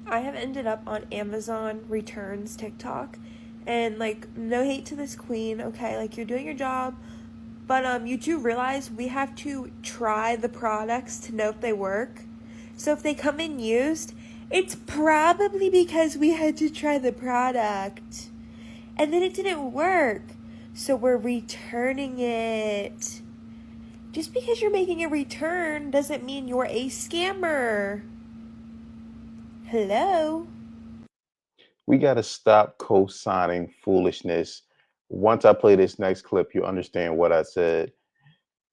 I have ended up on Amazon returns TikTok, and like, no hate to this queen, okay? Like, you're doing your job, but you do realize we have to try the products to know if they work. So if they come in used, it's probably because we had to try the product and then it didn't work. So we're returning it. Just because you're making a return doesn't mean you're a scammer. Hello? We got to stop co-signing foolishness. Once I play this next clip, you understand what I said.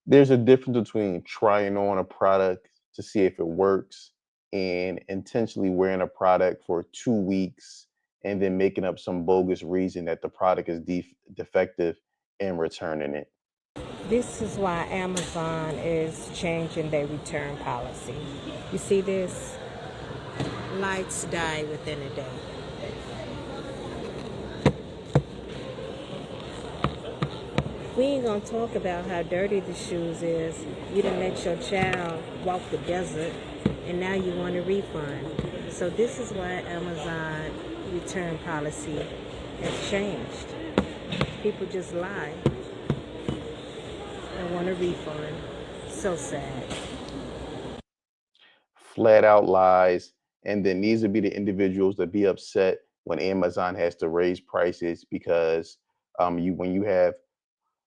There's a difference between trying on a product to see if it works and intentionally wearing a product for 2 weeks and then making up some bogus reason that the product is defective and returning it. This is why Amazon is changing their return policy. You see this? Lights die within a day. We ain't gonna talk about how dirty the shoes is. You done let your child walk the desert and now you want a refund. So this is why Amazon return policy has changed. People just lie and want a refund. So sad. Flat out lies. And then these would be the individuals that be upset when Amazon has to raise prices because you when you have,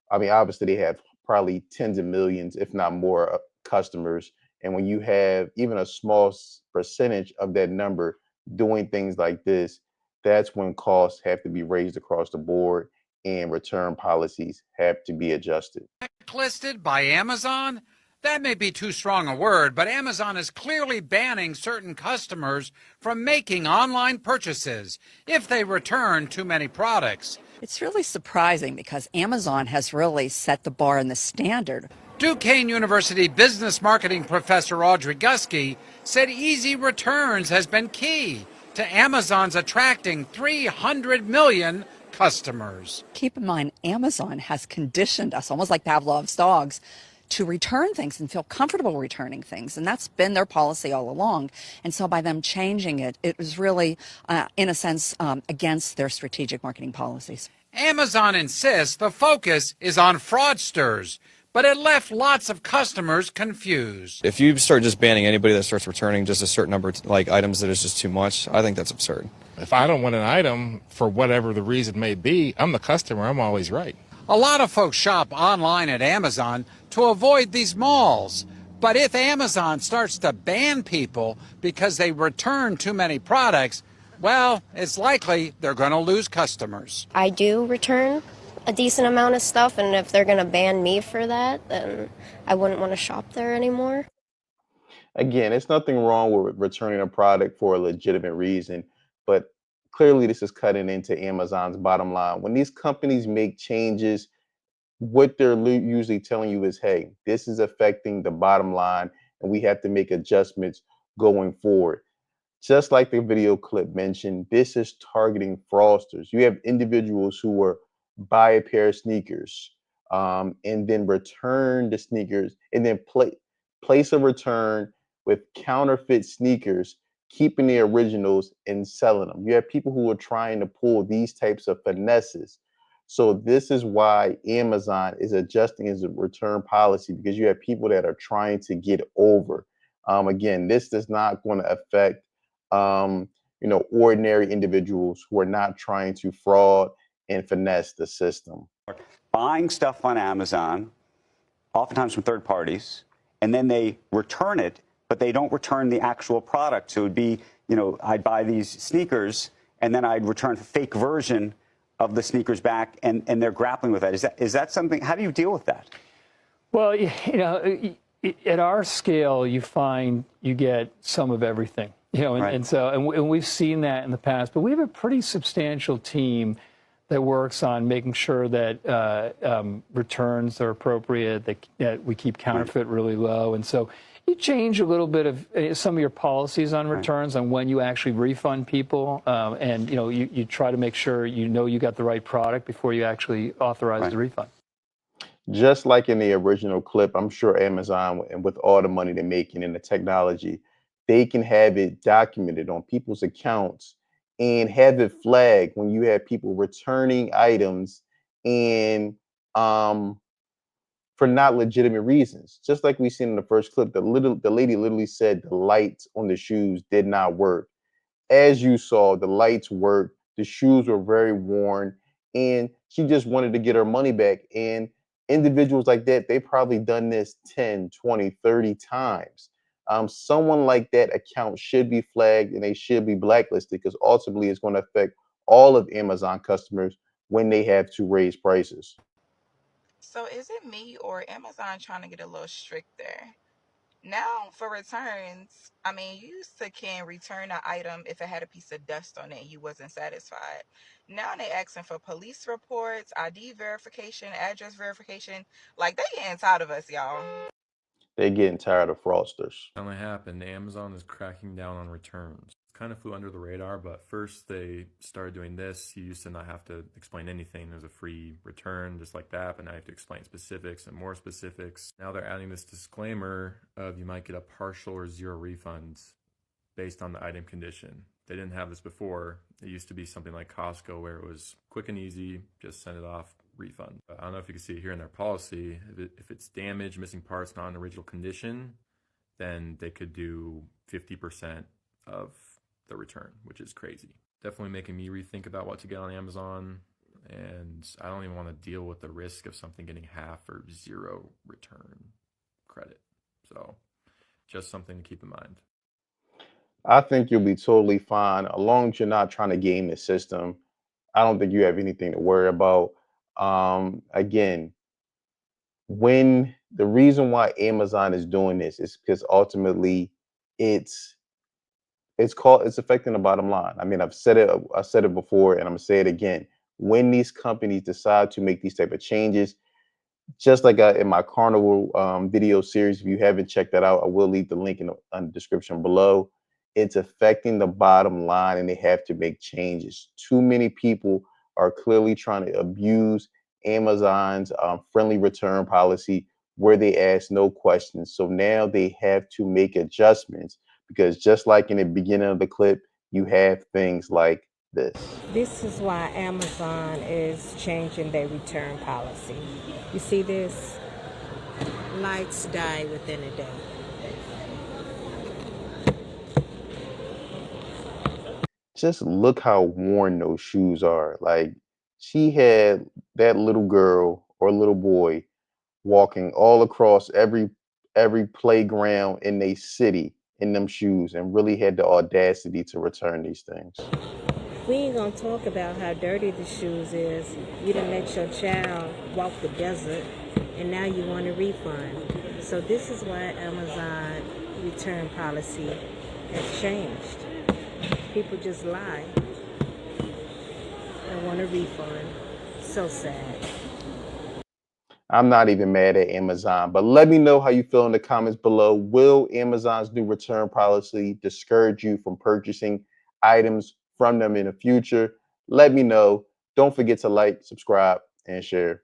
I mean, obviously they have probably tens of millions, if not more, customers. And when you have even a small percentage of that number doing things like this, that's when costs have to be raised across the board and return policies have to be adjusted. Blacklisted by Amazon? That may be too strong a word, but Amazon is clearly banning certain customers from making online purchases if they return too many products. It's really surprising because Amazon has really set the bar and the standard. Duquesne University business marketing professor Audrey Gusky said easy returns has been key to Amazon's attracting 300 million customers. Keep in mind, Amazon has conditioned us, almost like Pavlov's dogs, to return things and feel comfortable returning things. And that's been their policy all along. And so by them changing it, it was really, in a sense, against their strategic marketing policies. Amazon insists the focus is on fraudsters, but it left lots of customers confused. If you start just banning anybody that starts returning just a certain number of items that is just too much, I think that's absurd. If I don't want an item for whatever the reason may be, I'm the customer, I'm always right. A lot of folks shop online at Amazon to avoid these malls. But if Amazon starts to ban people because they return too many products, well, it's likely they're going to lose customers. I do return a decent amount of stuff, and if they're going to ban me for that, then I wouldn't want to shop there anymore. Again, it's nothing wrong with returning a product for a legitimate reason, but clearly this is cutting into Amazon's bottom line. When these companies make changes, what they're usually telling you is, hey, this is affecting the bottom line and we have to make adjustments going forward. Just like the video clip mentioned, this is targeting fraudsters. You have individuals who will buy a pair of sneakers and then return the sneakers and then place a return with counterfeit sneakers, keeping the originals and selling them. You have people who are trying to pull these types of finesses. So this is why Amazon is adjusting its return policy, because you have people that are trying to get over. Again, this is not going to affect ordinary individuals who are not trying to fraud and finesse the system. Buying stuff on Amazon, oftentimes from third parties, and then they return it, but they don't return the actual product. So it would be, I'd buy these sneakers and then I'd return a fake version of the sneakers back, and they're grappling with that. Is that something? How do you deal with that? Well, at our scale, you find you get some of everything, Right. and we've seen that in the past. But we have a pretty substantial team that works on making sure that returns are appropriate, that we keep counterfeit really low, and so you change a little bit of some of your policies on returns, on when you actually refund people, and you try to make sure you got the right product before you actually authorize the refund. Just like in the original clip, I'm sure Amazon, and with all the money they're making in the technology, they can have it documented on people's accounts and have it flagged when you have people returning items and for not legitimate reasons. Just like we seen in the first clip, the lady literally said the lights on the shoes did not work. As you saw, the lights worked, the shoes were very worn, and she just wanted to get her money back. And individuals like that, they probably done this 10, 20, 30 times. Someone like that account should be flagged and they should be blacklisted because ultimately it's going to affect all of Amazon customers when they have to raise prices. So is it me or Amazon trying to get a little stricter? Now for returns, I mean, you used to can return an item if it had a piece of dust on it and you wasn't satisfied. Now they asking for police reports, ID verification, address verification. Like they getting tired of us, y'all. They're getting tired of fraudsters. Finally happened. Amazon is cracking down on returns. Kind of flew under the radar, but first they started doing this. You used to not have to explain anything. There's a free return just like that, but now you have to explain specifics and more specifics. Now they're adding this disclaimer of you might get a partial or zero refunds based on the item condition. They didn't have this before. It used to be something like Costco where it was quick and easy, just send it off, refund. I don't know if you can see it here in their policy. If it's damaged, missing parts, not in original condition, then they could do 50% of the return, which is crazy. Definitely making me rethink about what to get on Amazon. And I don't even want to deal with the risk of something getting half or zero return credit. So just something to keep in mind. I think you'll be totally fine as long as you're not trying to game the system. I don't think you have anything to worry about. Again, when the reason why Amazon is doing this is because ultimately it's it's affecting the bottom line. I mean, I said it before, and I'm gonna say it again. When these companies decide to make these type of changes, just like in my Carnival video series, if you haven't checked that out, I will leave the link in the description below. It's affecting the bottom line, and they have to make changes. Too many people are clearly trying to abuse Amazon's friendly return policy where they ask no questions. So now they have to make adjustments because just like in the beginning of the clip, you have things like this. This is why Amazon is changing their return policy. You see this? Lights die within a day. Just look how worn those shoes are. Like she had that little girl or little boy walking all across every playground in a city in them shoes and really had the audacity to return these things. We ain't gonna talk about how dirty the shoes is. You done let your child walk the desert and now you want a refund. So this is why Amazon return policy has changed. People just lie and want a refund. So sad. I'm not even mad at Amazon, but let me know how you feel in the comments below. Will Amazon's new return policy discourage you from purchasing items from them in the future? Let me know. Don't forget to like, subscribe, and share.